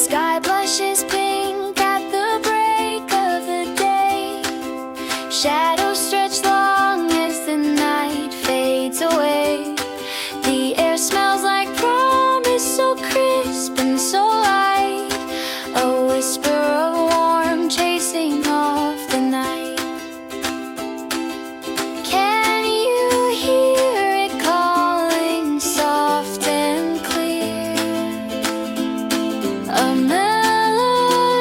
sky blushes pink at the break of the day. Shadows stretch long as the night fades away. The air smells like promise, so crisp and so light. A whisper of warmth chasing off the night. Can you hear it calling soft and clear? A melody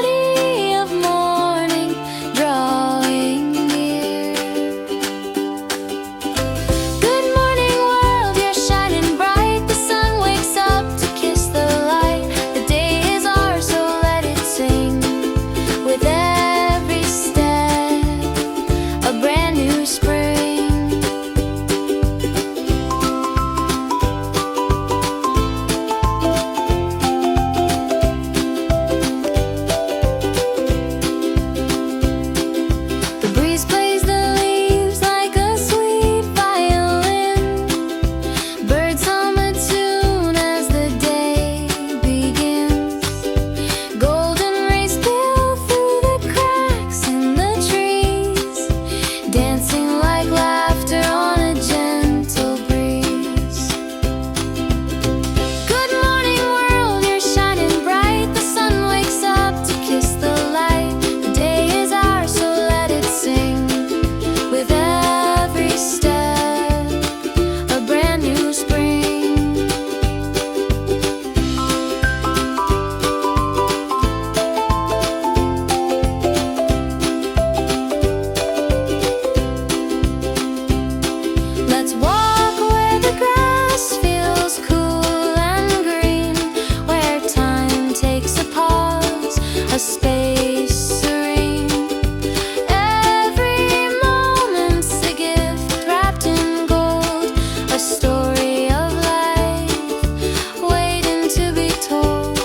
of morning drawing near. Good morning world, you're shining bright. The sun wakes up to kiss the light. The day is ours, so let it sing. With every step, a brand new spring. The breeze plays the leaves like a sweet violin. Birds hum a tune as the day begins. Golden rays spill through the cracks in the trees, dancing like laughter on a gentle breeze. Good morning world, you're shining bright. The sun wakes up to kiss the light. The day is ours, so let it sing. With every step, a brand new spring. Let's walk where the grass feels cool and green, where time takes a pause, a space serene. Every moment's a gift wrapped in gold, a story of life waiting to be told.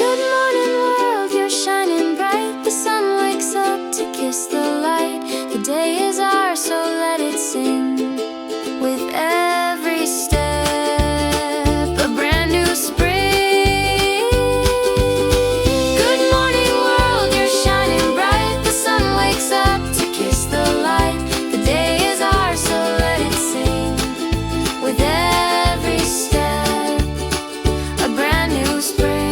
Good morning world, you're shining bright. The sun wakes up to kiss the light. The day is ours, so let it sing. With every step, a brand new spring. Good morning world, you're shining bright. The sun wakes up to kiss the light. The day is ours, so let it sing. With every step, a brand new spring.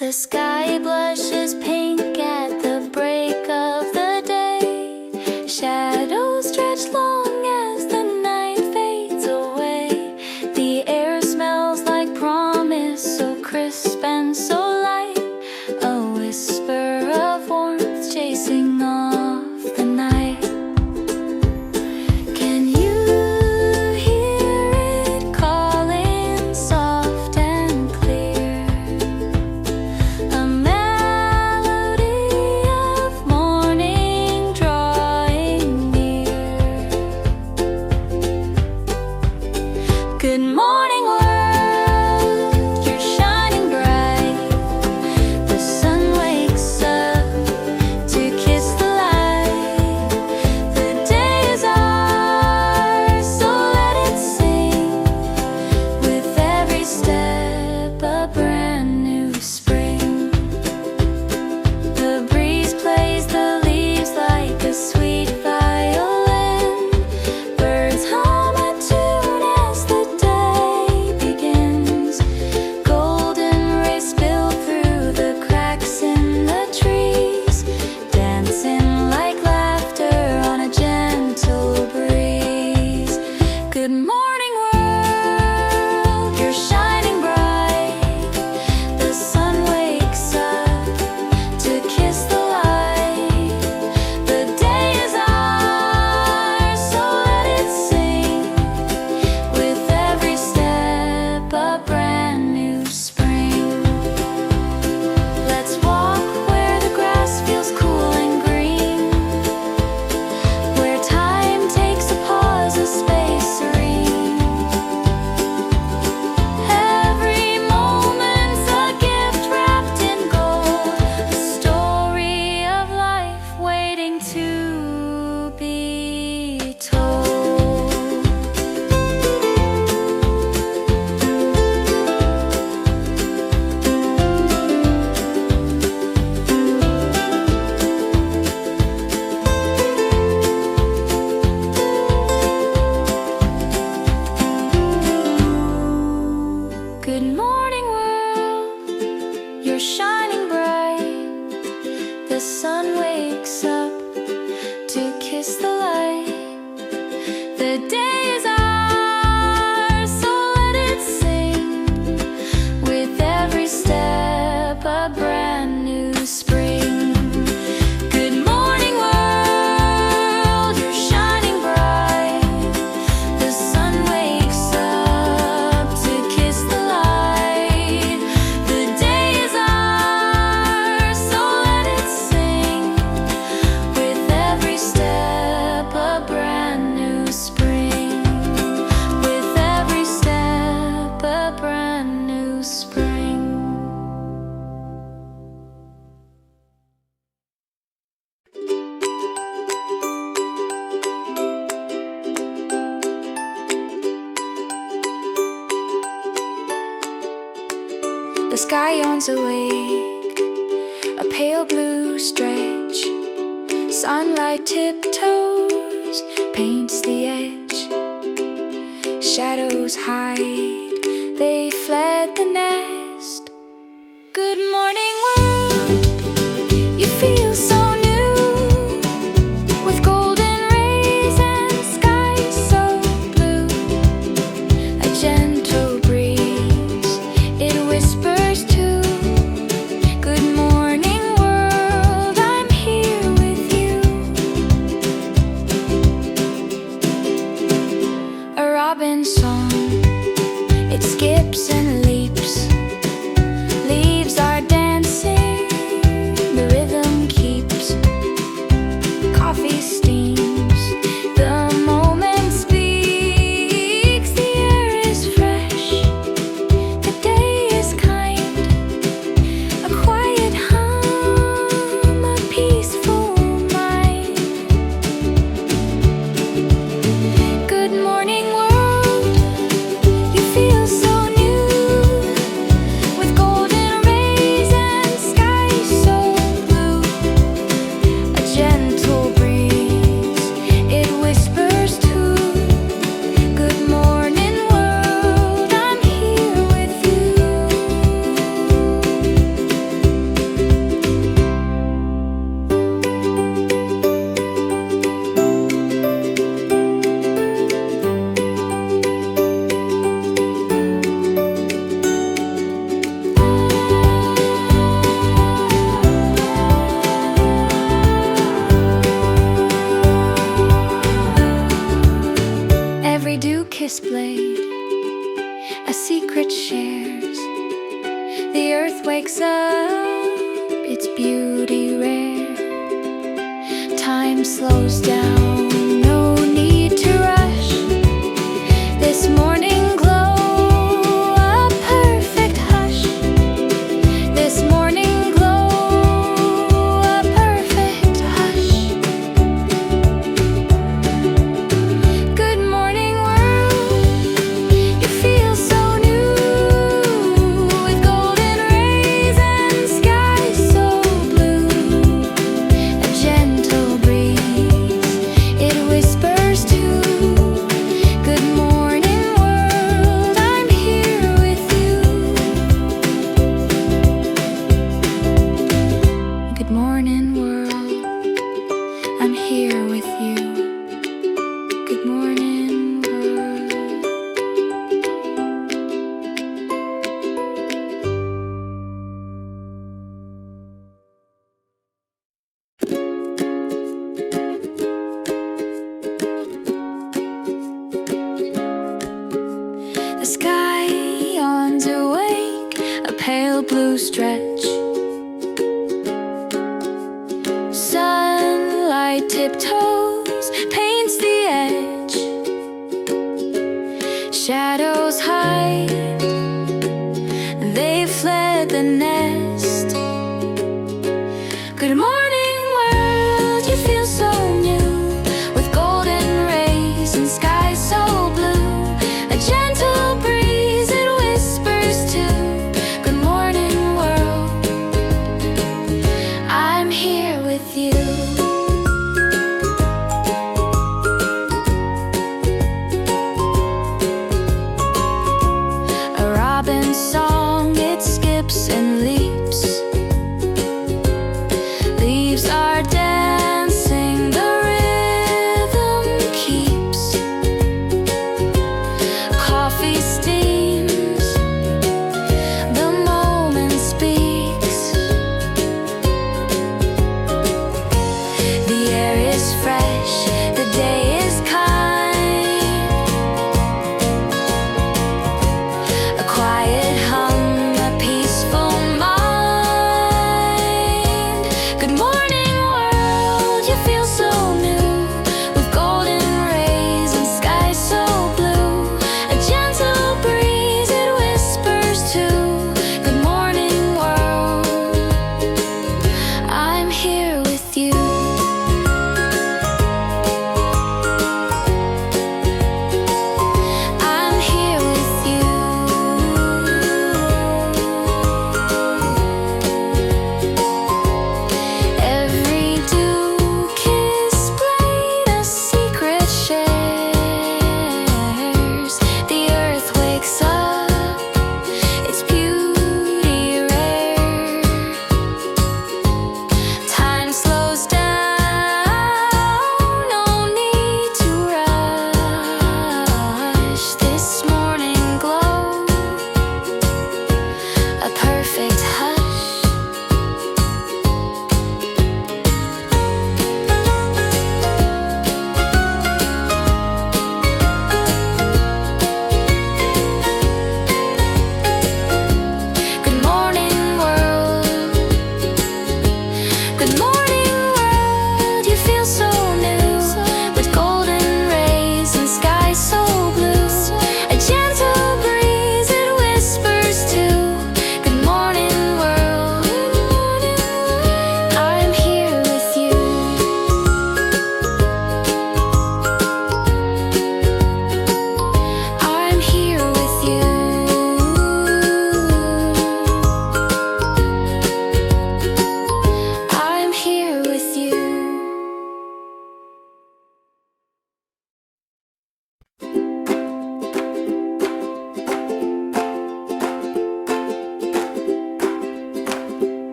The sky blushes pink at the break of the day. Shadows stretch long as the night fades away. The air smells like promise, so crisp and so light. A whisper of warmth chasing off the night. Can you hear it calling soft and clear? A melody of morning drawing near. Good morning world, you're shining bright. The sky yawns awake, a pale blue stretch. Sunlight tiptoes, paints the edge. Shadows hide, they fled the nest. Good morning, world, you feel so new, with golden rays and skies so blue. A gentle breeze, it whispers too. Good morning, world, I'm here with you. A robin's song, it skips and leaps. Leaves are dancing, the rhythm keeps. Coffee steams, the moment speaks. The air is fresh, the day is kind. A quiet hum, a peaceful mind. Good morning, world, you feel so new, with golden rays and skies so blue. A gentle breeze, it whispers too. Good morning, world, I'm here with you. Every dew-kissed blade a secret shares. The earth wakes up, its beauty rare. Time slows down, no need to rush. This morning glow, a perfect hush. This morning glow, a perfect hush. Good morning, world, you feel so new, with golden rays and skies so blue. A gentle breeze, it whispers too. Good morning, world, I'm here with you. Good morning, world, I'm here with you. Good morning, world. The sky yawns awake, a pale blue stretch. Sunlight tiptoes, paints the edge. Shadows hide, they fled the nest. Good morning, world, you feel so new, with golden rays and skies so blue. A gentle breeze, it whispers too. Good morning, world, I'm here with you. A robin's song, it skips and leaves.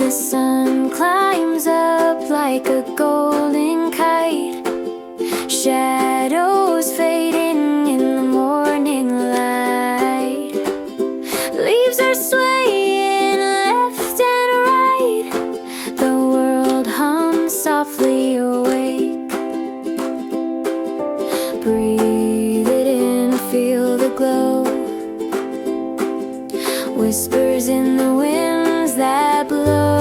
The sun climbs up like a golden kite, shadows fading in the morning light. Leaves are swaying left and right, the world hums softly awake. Breathe it in, feel the glow, whispers in the winds that blow.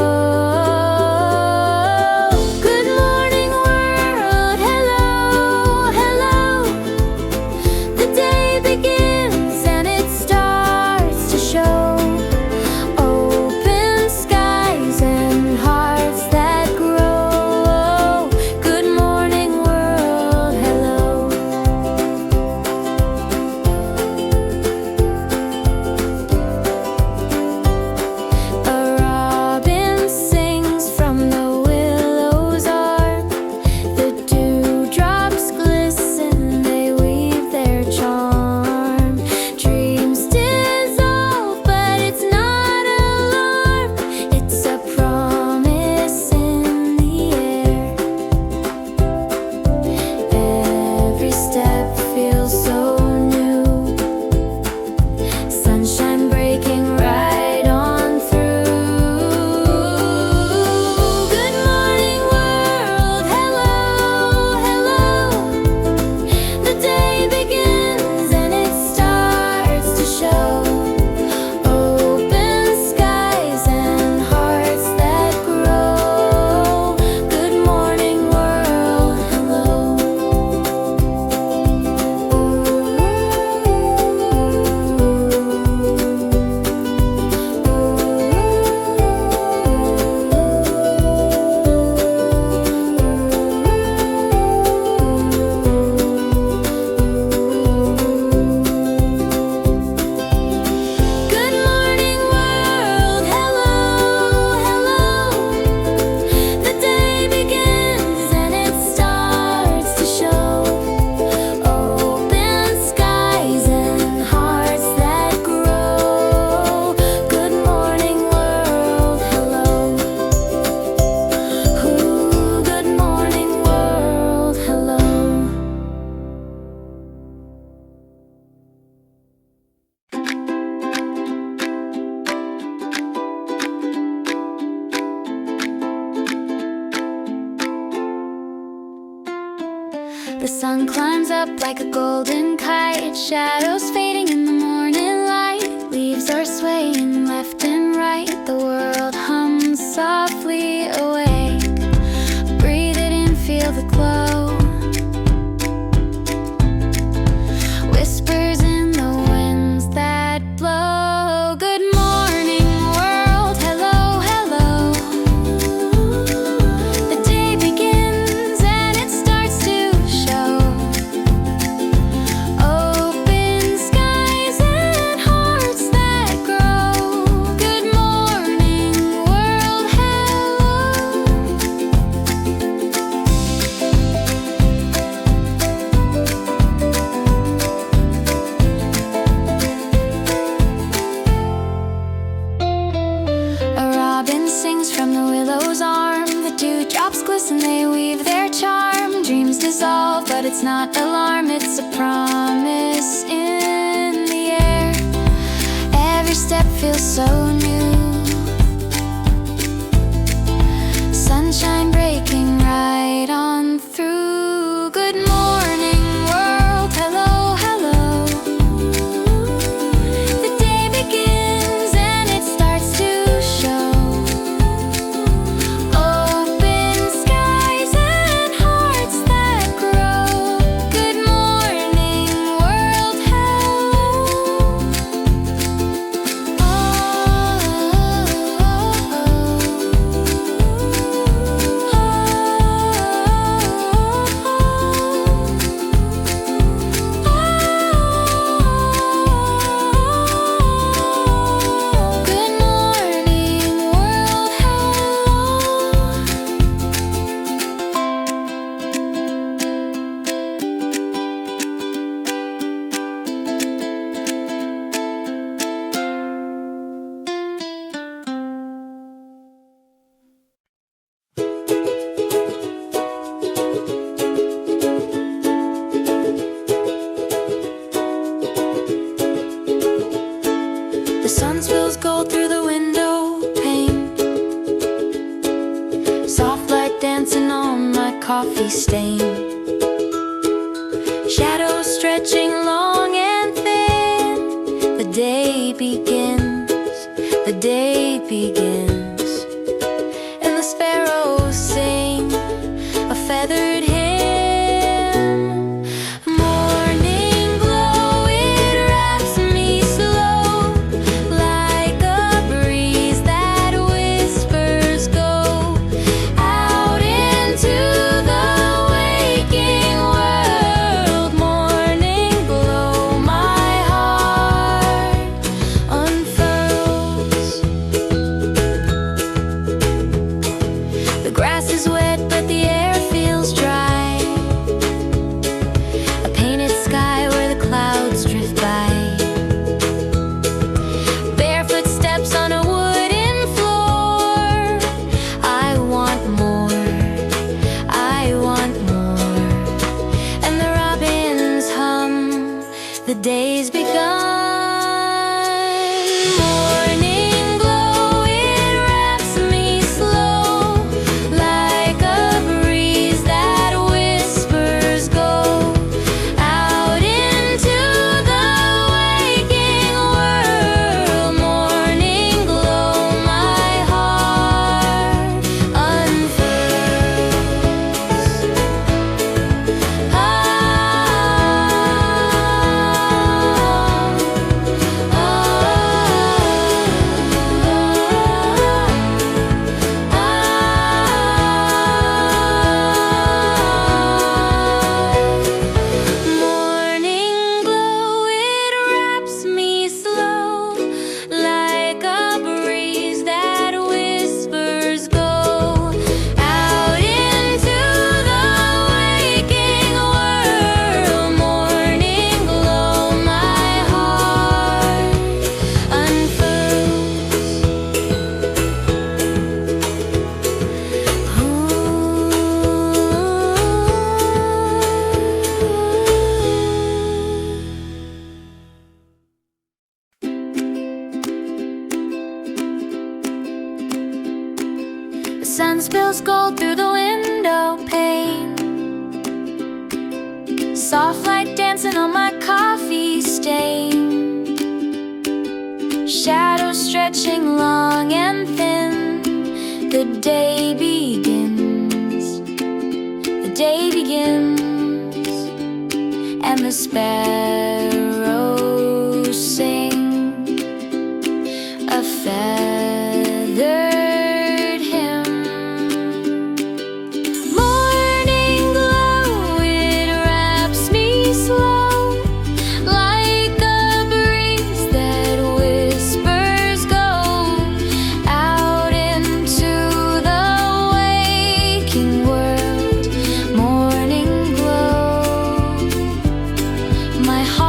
The sun climbs up like a golden kite, shadows fading in the morning light. Leaves are swaying left and right, the world hums softly awake. Breathe it in, feel the glow, whispers in the winds that blow. Good morning world, hello, hello. The day begins and it starts to show. Open skies and hearts that grow. Good morning world, hello. A robin sings from the willow's arm. The dewdrops glisten, they weave their charm. Dreams dissolve, but it's not alarm. It's a promise in the air. Every step feels so new. Sunshine breaking right on through. Good morning world, hello, hello. The day begins and it starts to show. Open skies and hearts that grow. Good morning world, hello. Oh. The sun spills gold through the window pane. Soft light dancing on my coffee stain. Shadows stretching long and thin. The day begins, the day begins. And the sparrows sing a feathered hymn. Morning glow, it wraps me slow, like a breeze that whispers go out into the waking world. Morning glow, my heart unfurls. The grass is wet, but the air feels dry. A painted sky where the clouds drift by. Barefoot steps on a wooden floor. I want more, I want more. And the robins hum, the day's begun. Morning glow, it wraps me slow, like a breeze that whispers go out into the waking world. Morning glow, my heart unfurls. Morning glow, it wraps me slow, like a breeze that whispers go out into the waking world. Morning glow, my heart The sun spills gold through the window pane. Soft light dancing on my coffee stain. Shadows stretching long and thin. The day begins, the day begins. And the sparrows sing a feathered hymn. Morning glow, it wraps me slow, like a breeze that whispers go out into the waking world. Morning glow, my heart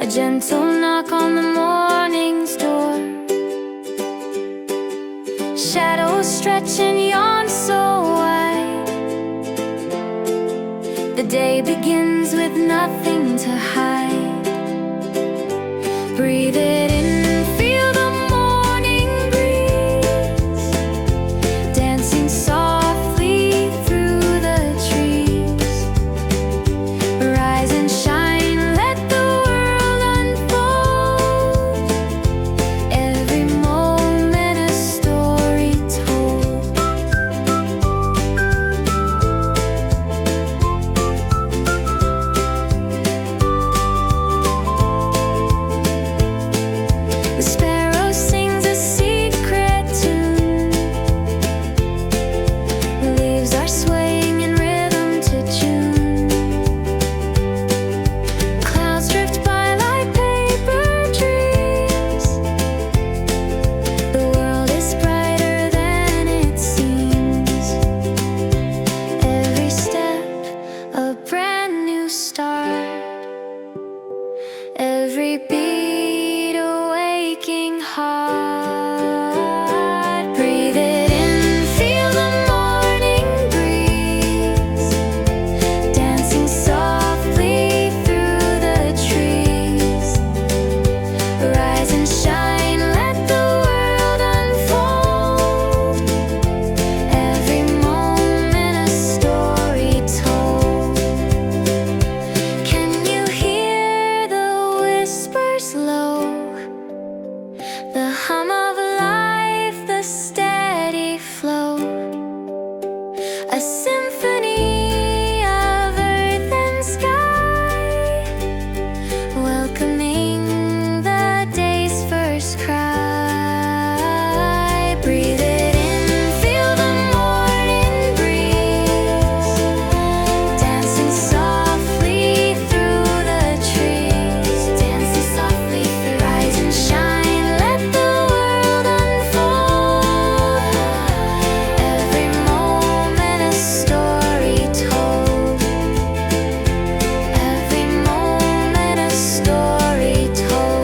A gentle knock on the morning's door. Shadows stretch and yawn so wide. The day begins with nothing to hide. Breathe it in, feel the morning breeze dancing softly through the trees. Rise and shine, let the world unfold. Every moment a story told. The sparrow sings a secret tune. The leaves are swaying in rhythm to June. Clouds drift by like paper dreams. The world is brighter than it seems. Every step a brand new start. Every beat a waking heart. Breathe it in, feel the morning breeze dancing softly through the trees. Rise and shine, let the world unfold. Every moment a story told. Can you hear the whispers low? The hum of life, the steady flow. A symphony of earth and sky, welcoming the day's first cry. Breathe it in, feel the morning breeze dancing softly through the trees. Dancing softly through. Rise and shine, let the world unfold. Every moment a story told. Every moment a story told.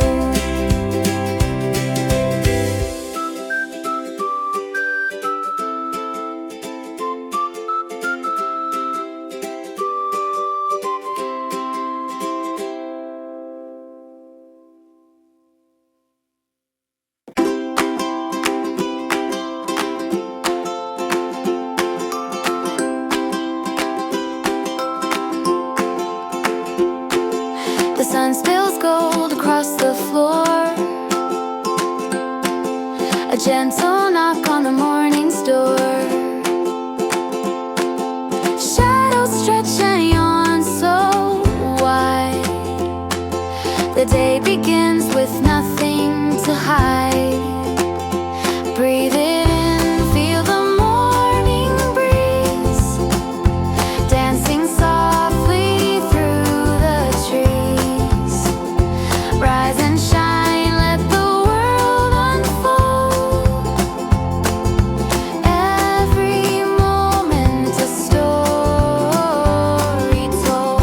The sun spills gold across the floor. A gentle knock on the morning's door. Shadows stretch and yawn so wide. The day begins with nothing to hide. Breathe it in, feel the morning breeze dancing softly through the trees. Rise and shine, let the world unfold. Every moment a story told.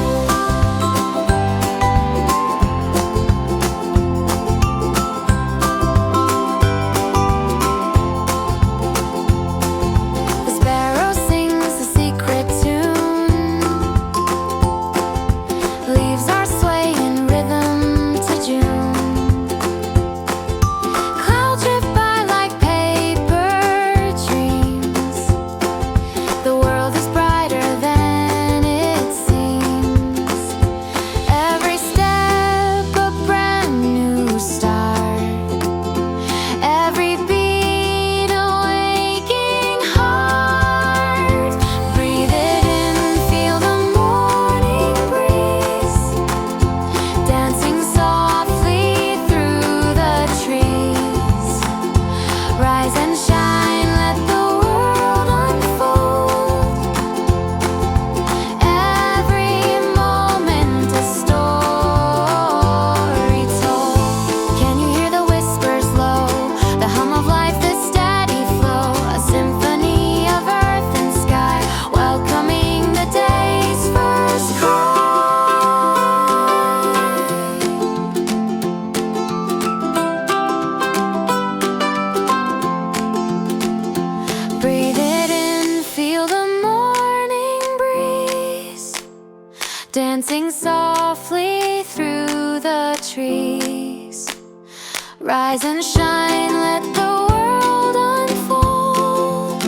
Rise and shine, let the world unfold.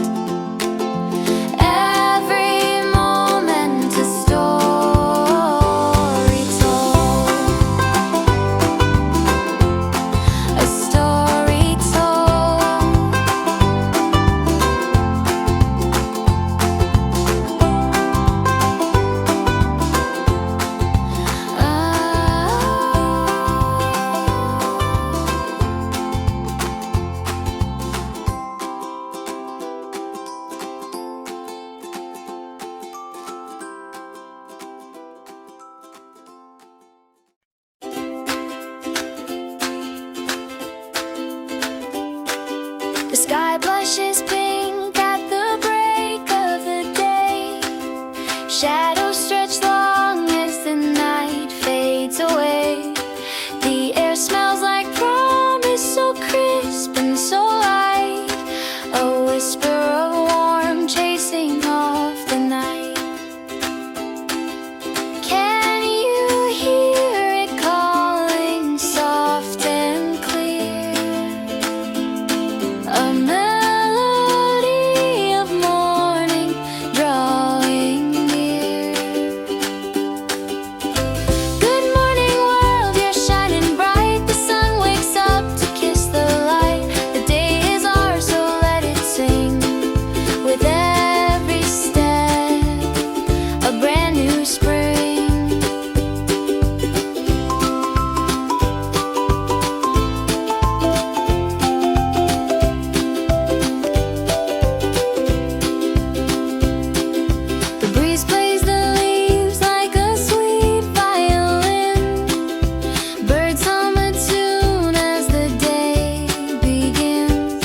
Every moment a story told. A story told. The sky blushes pink at the break of the day. Shadows stretch long as the night fades away. The air smells like promise, so crisp and so light. A whisper of warm chasing off the night. Can you hear it calling soft and clear? A melody of morning drawing near. Good morning world, you're shining bright. The sun wakes up to kiss the light. The day is ours, so let it sing. With every step, a brand new spring. The breeze plays the leaves like a sweet violin. Birds hum a tune as the day begins.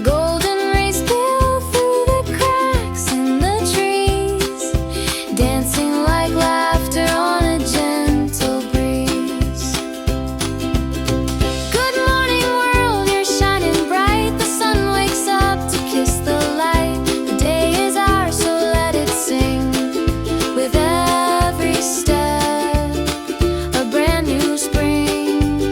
Golden rays spill through the cracks in the trees, dancing like laughter on a gentle breeze. Good morning world, you're shining bright. The sun wakes up to kiss the light. The day is ours, so let it sing. With every step, a brand new spring.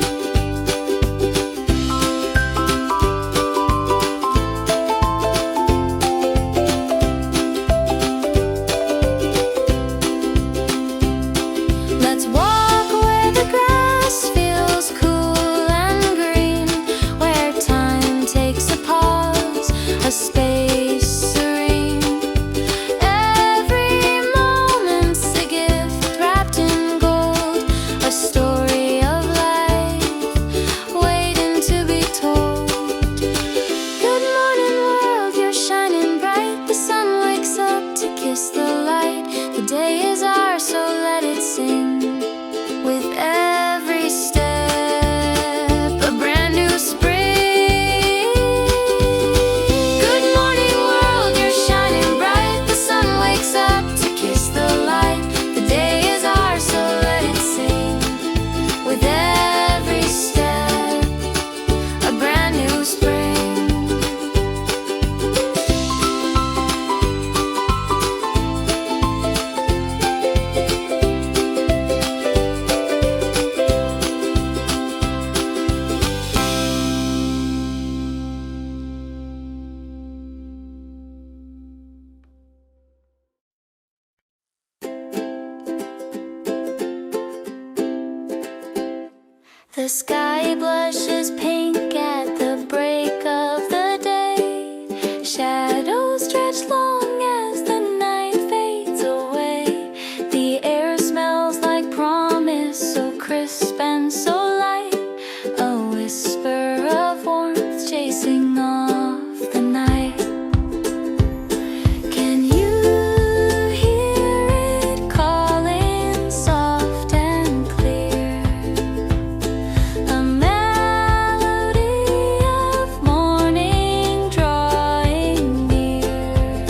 Let's walk where the grass feels cool and green, where time takes a pause, a space serene. Every moment's a gift wrapped in gold, a story of life waiting to be told. Good morning world, you're shining bright. The sun wakes up to kiss the light. The day is ours, so let it sing. With every step, a brand new spring. Good morning world, you're shining bright. The sun wakes up to kiss the light. The day is ours, so let it sing. With every step, a brand new spring. The sky blushes pink at the break of the day. Shadows stretch long as the night fades away. The air smells like promise, so crisp and so light. A whisper of warmth chasing off the night. Can you hear it calling soft and clear? A melody of morning drawing near.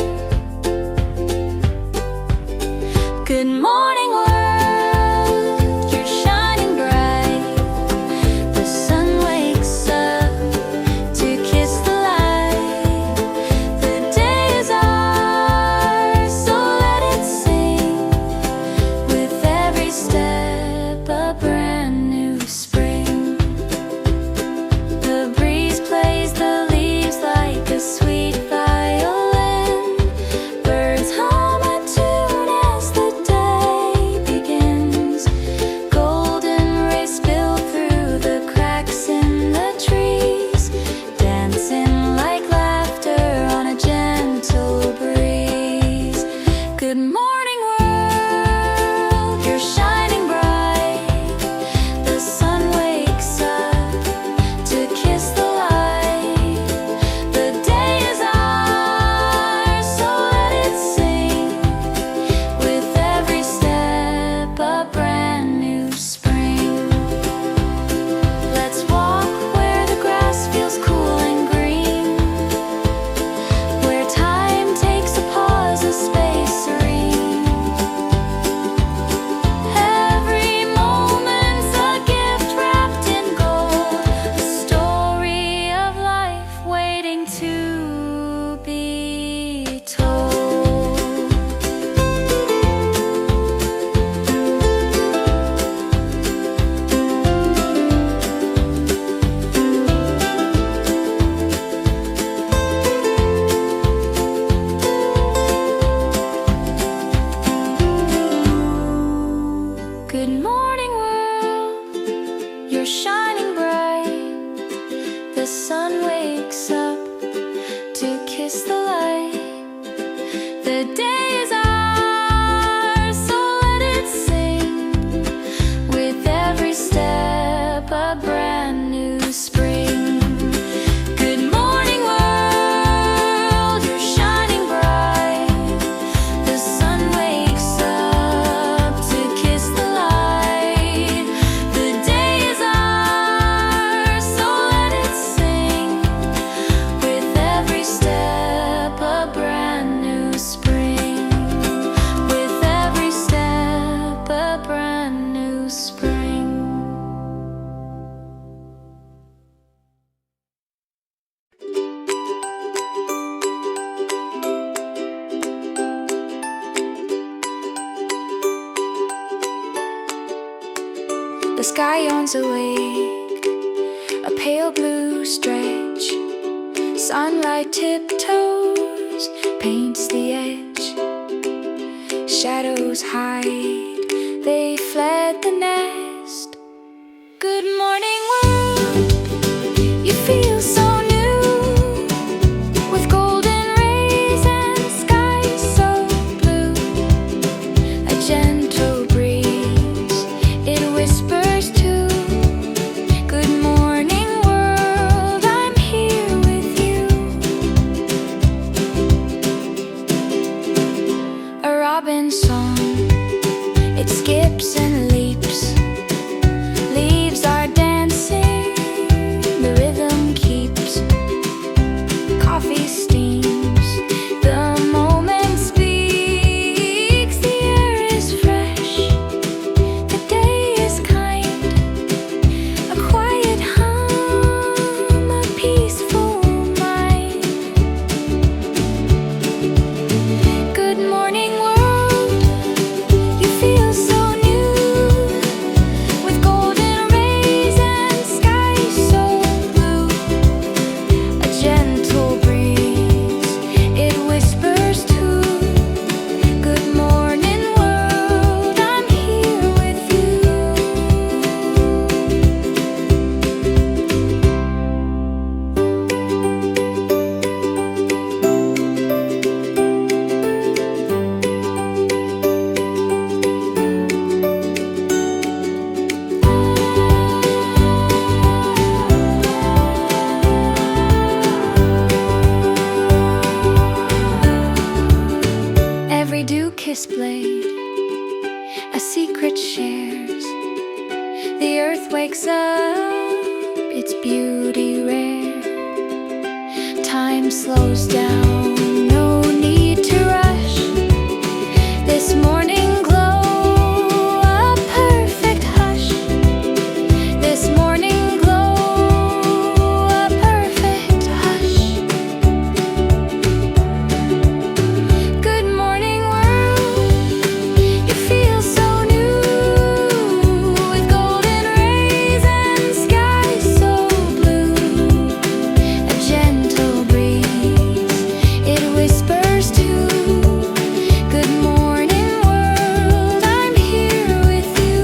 Good morning world, you're shining. Good morning, world, you're shining bright. The sun wakes up to kiss the light. The day is ours, so let it sing. With every step, a brand new spring. Good morning, world, you're shining bright. The sun wakes up to kiss the light. The day is ours, so let it sing. With every step, a brand new spring. With every step, a brand new spring. The sky yawns awake, a pale blue stretch. Sunlight tiptoes, paints the edge. Shadows hide, they fled the nest. Good morning, world, you feel so new. With golden rays and skies so blue. A gentle breeze, it whispers too. Good morning, world, I'm here with you. A robin song, it skips and leaps. Leaves are dancing, the rhythm keeps. Coffee steams, the moment speaks. The air is fresh, the day is kind. A quiet hum, a peaceful mind. Good morning, world, you feel so new. With golden rays and skies so blue. A gentle breeze, it whispers too. Good morning, world, I'm here with you. Every dew-kissed blade, a secret shares. The earth wakes up, its beauty rare. Time slows down, no need to rush. This morning glow, a perfect hush. This morning glow, a perfect hush. Good morning, world, you feel so new. With golden rays and skies so blue. A gentle breeze, it whispers too. Good morning, world, I'm here with you.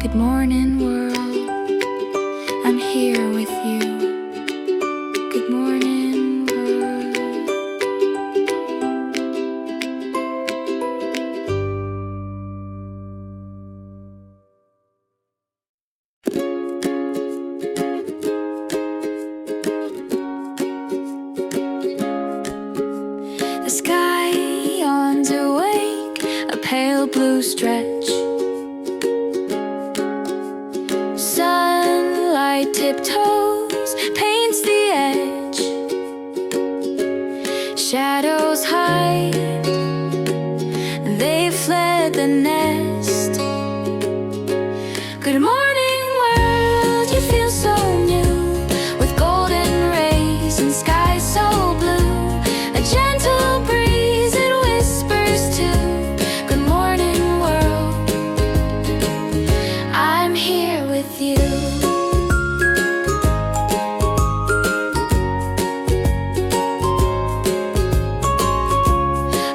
Good morning, world, I'm here with you. Good morning, world. The sky yawns awake, a pale blue stretch. Sunlight tiptoes, paints the edge. Shadows hide, they fled the nest. Good morning, world, you feel so new. With golden rays and skies so blue. A gentle breeze, it whispers too. Good morning, world, I'm here with you.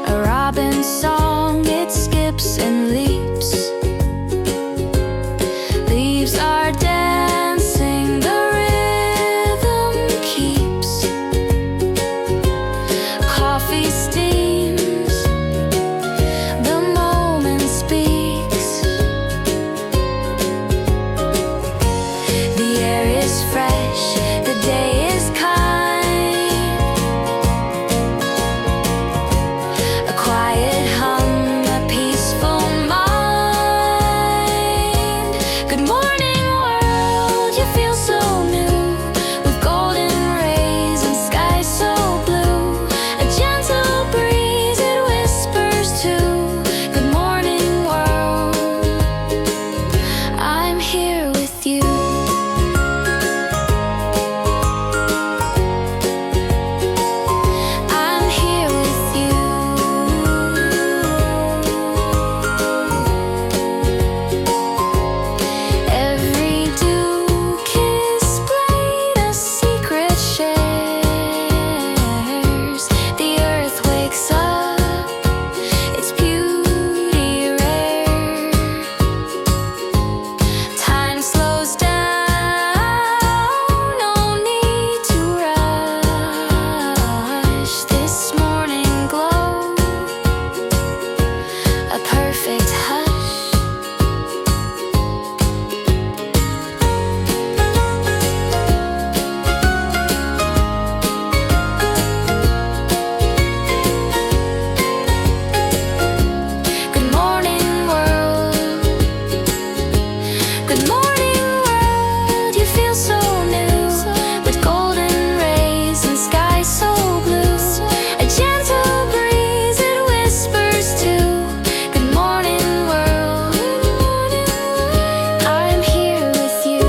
A robin song, it skips and leaps. Leaves are dancing, the rhythm keeps. Coffee steams, the moment speaks. The air is fresh, the day is kind. A quiet hum, a peaceful mind. Good morning, world, you feel so new, with golden rays and sky so blue. A gentle breeze, it whispers too. Good morning, world, I'm here with you. I'm here with you. Every dew-kissed blade a secret shares. The earth wakes up, its beauty rare. Time slows down, no need to rush. This morning glow, a perfect hush. Good morning, world. Good morning, world, you feel so new, with golden rays and sky so blue. A gentle breeze, it whispers too. Good morning, world, I'm here with you.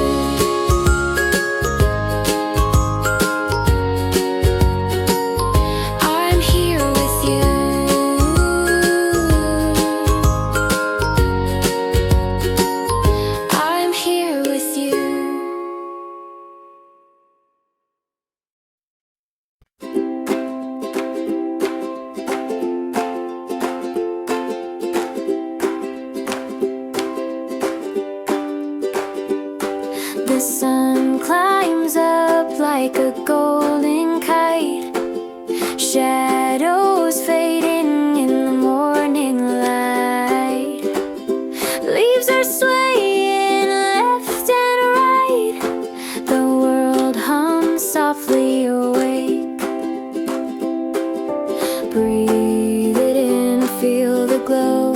I'm here with you. I'm here with you. The sun climbs up like a golden kite, shadows fading in the morning light. Leaves are swaying left and right, the world hums softly awake. Breathe it in, feel the glow,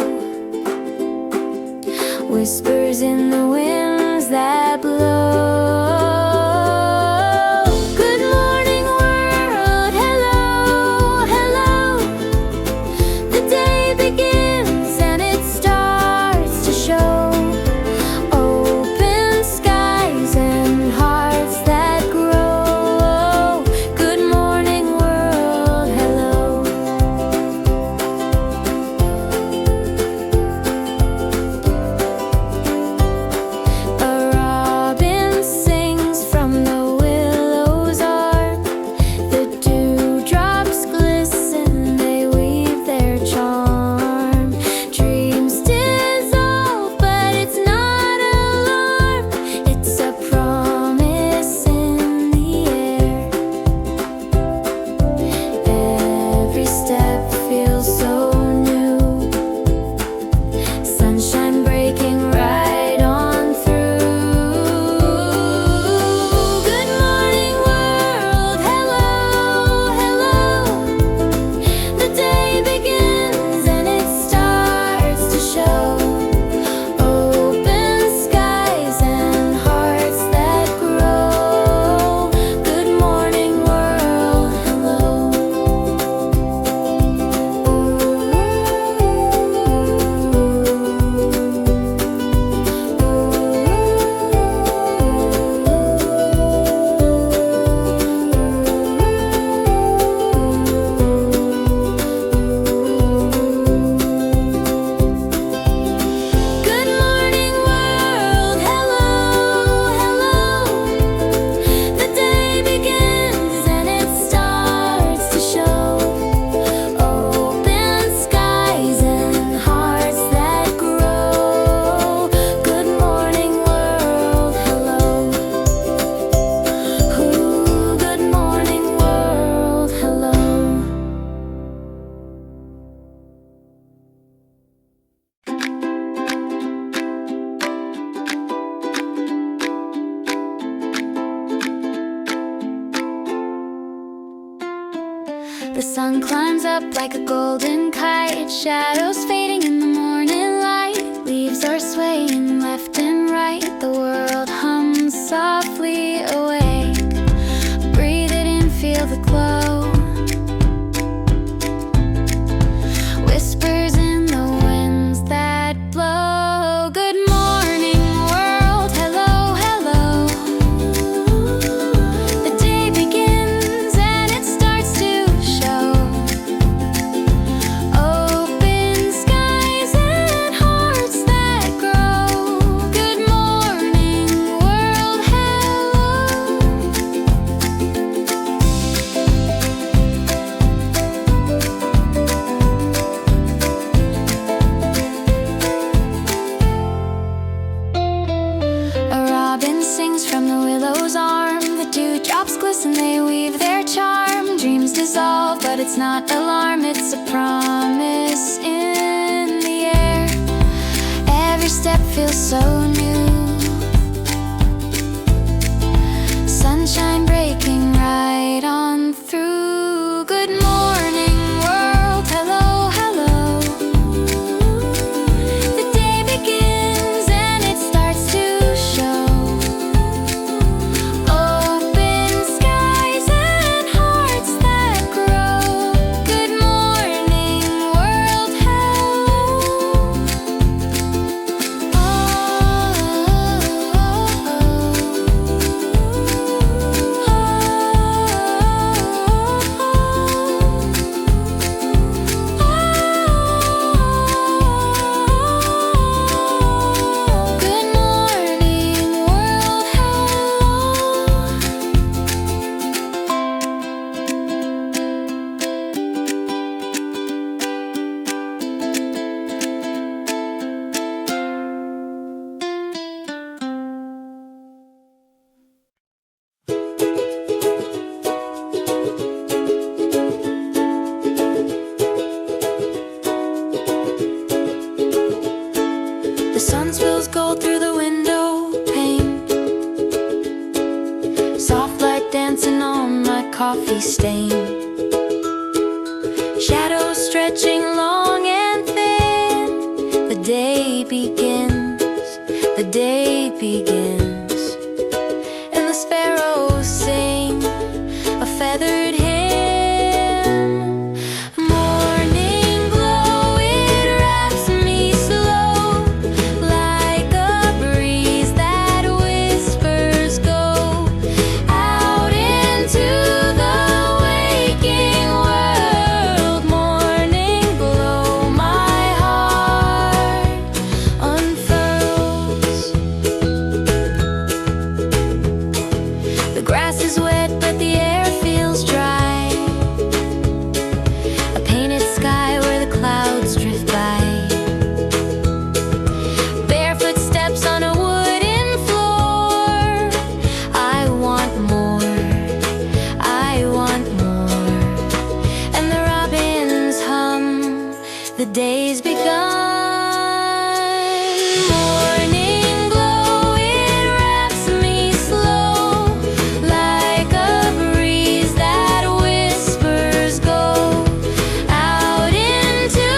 whispers in the winds that blow. Good morning, world, hello, hello. The day begins and it starts to show. Open skies and hearts that grow. Good morning, world, hello. sun climbs up like a golden kite, shadows fading in the morning light. Leaves are swaying left and right, the world hums softly awake. Breathe it in, feel the glow. Whispers in the winds that blow. Good morning world, hello, hello. The day begins and it starts to show. Open skies and hearts that grow. Good morning world, hello. A robin sings from the willow's arm. The dewdrops glisten, they weave their charm. Dreams dissolve, but it's not alarm. It's a promise in the air. Every step feels so new. Sunshine breaking right on through. Good morning world, hello, hello. The day begins and it starts to show. Open skies and hearts that grow. Good morning world, Good morning world, The sun spills gold through the window pane. Soft light dancing on my coffee stain. Shadows stretching long and thin. The day begins, the day begins. And the sparrows sing a feathered hymn. Morning glow, it wraps me slow, like a breeze that whispers go out into the waking world. Morning glow, my heart unfurls. The grass is wet, but the air feels dry. A painted sky where the clouds drift by. Barefoot steps on a wooden floor. I want more, I want more. And the robins hum, the day's begun. Morning glow, it wraps me slow, like a breeze that whispers go out into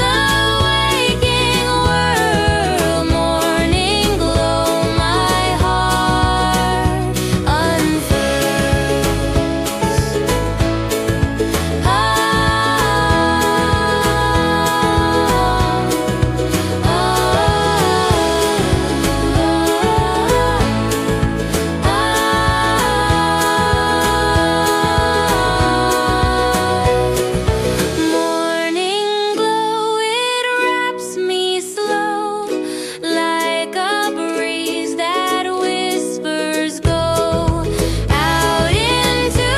the waking world. Morning glow, my heart unfurls. Morning glow, it wraps me slow, like a breeze that whispers go out into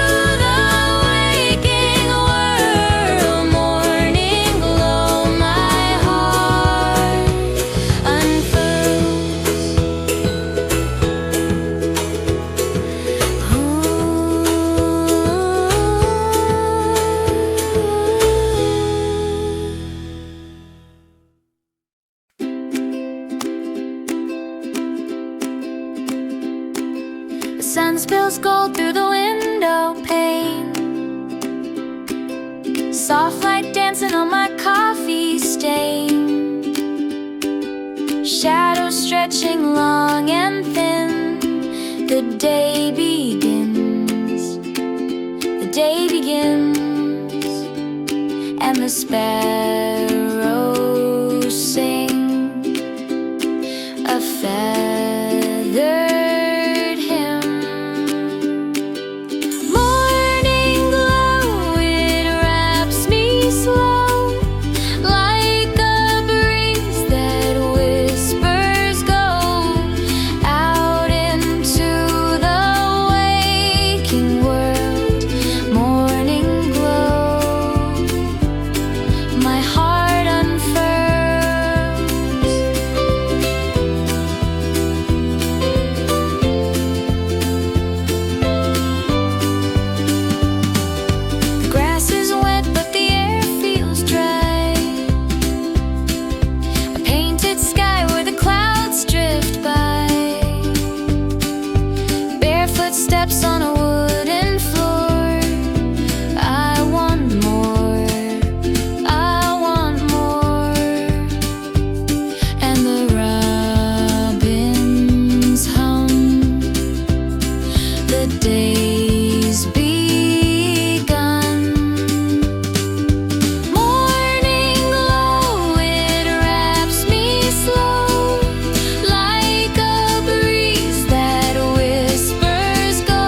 the waking world. Morning glow, my heart The sun spills gold through the window pane. shadows stretching long and thin. The day begins, the day begins, and the sparrows sing a feathered hymn. Morning glow, it wraps me slow, like a breeze that whispers go out into the waking world. Morning glow, my heart unfurls. The grass is wet, but the air feels dry. A painted sky where the clouds drift by. Barefoot steps on a wooden floor. I want more, I want more. And the robins hum, the day's begun. Morning glow, it wraps me slow, like a breeze that whispers go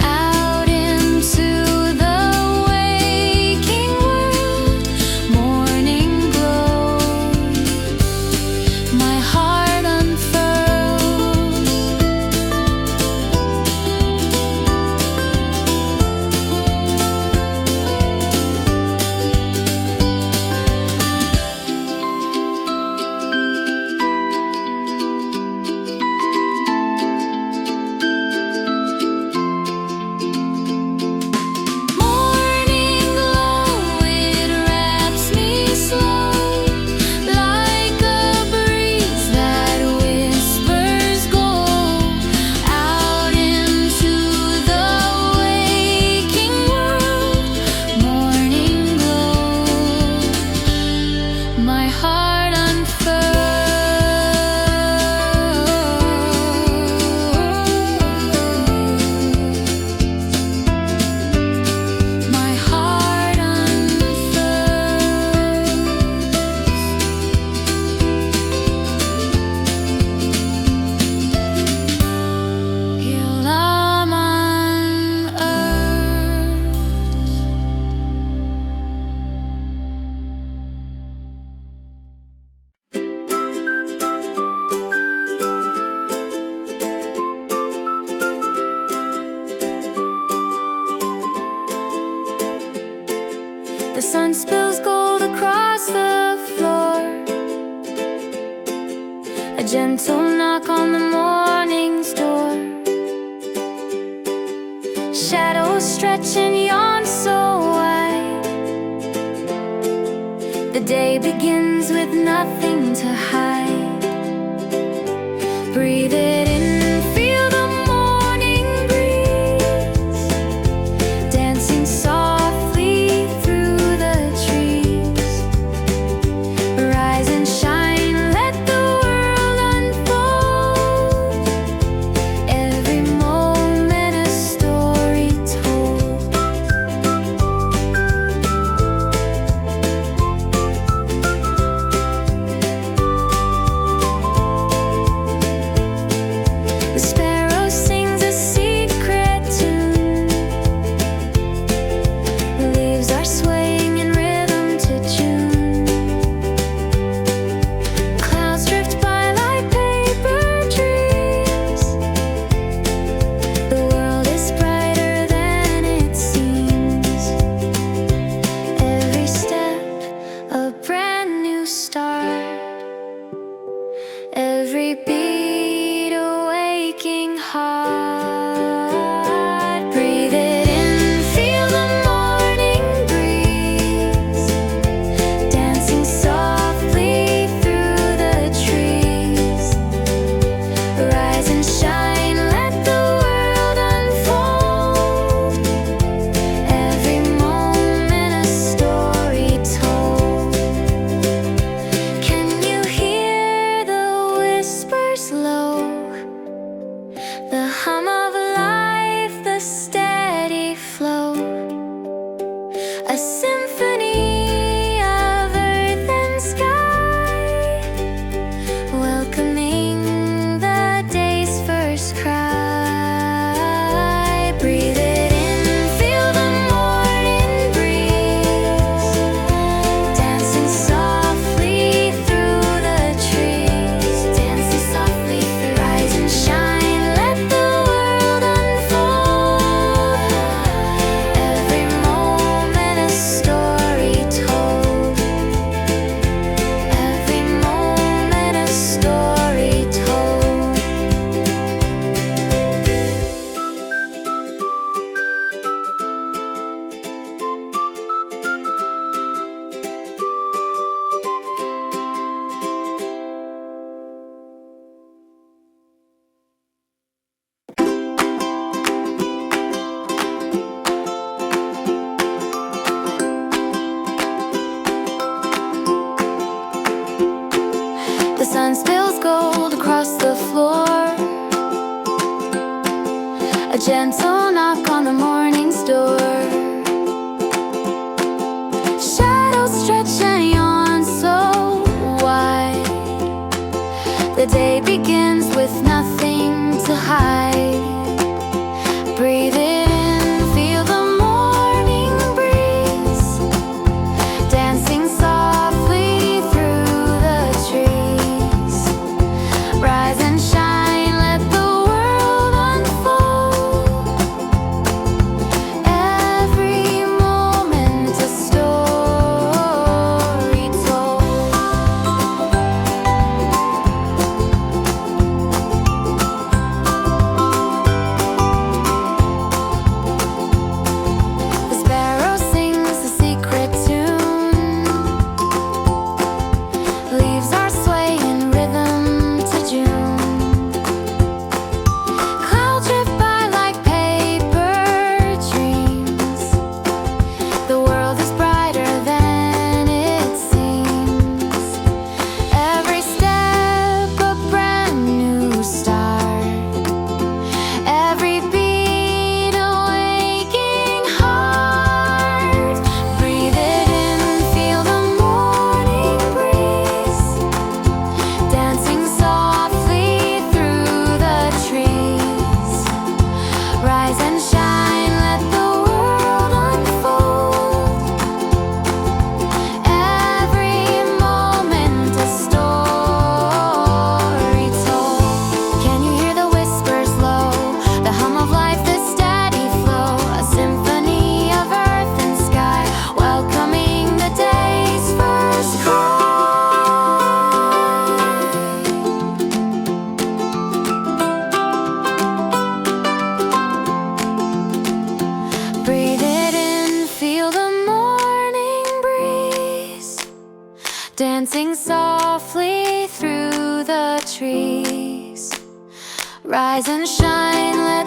out into the waking world. Morning glow, my heart unfurls. Morning glow, it wraps me slow, like a breeze that whispers go out into the waking world. Morning glow, my heart unfurls. My heart unfurls. Till I'm on earth. The sun spills gold across the floor. A gentle knock on the morning's door. Shadows stretch and yawn so wide. The day begins with nothing to hide. Breathe it in, feel the morning breeze dancing softly through the trees. Rise and shine, let the world unfold. Every moment a story told. sun spills gold across the floor. A gentle knock on the morning's door. Shadows stretch and yawn so wide. The day begins with nothing to hide. Breathe it in, feel the morning breeze dancing softly through the trees. Rise and shine, let the world unfold. Every moment a story told. The sparrow sings a secret tune. Leaves are swaying rhythm to June. Clouds drift by like paper dreams. The world is brighter than it seems. Every step a brand new start. Every beat a waking heart. Breathe it in, feel the morning breeze dancing softly through the trees. Rise and shine, let the world unfold. Every moment a story told. Can you hear the whispers low? The hum of life, the steady flow. A symphony of earth and sky, welcoming the day's first cry. Breathe it in, feel the morning breeze dancing softly through the trees. Rise and shine, let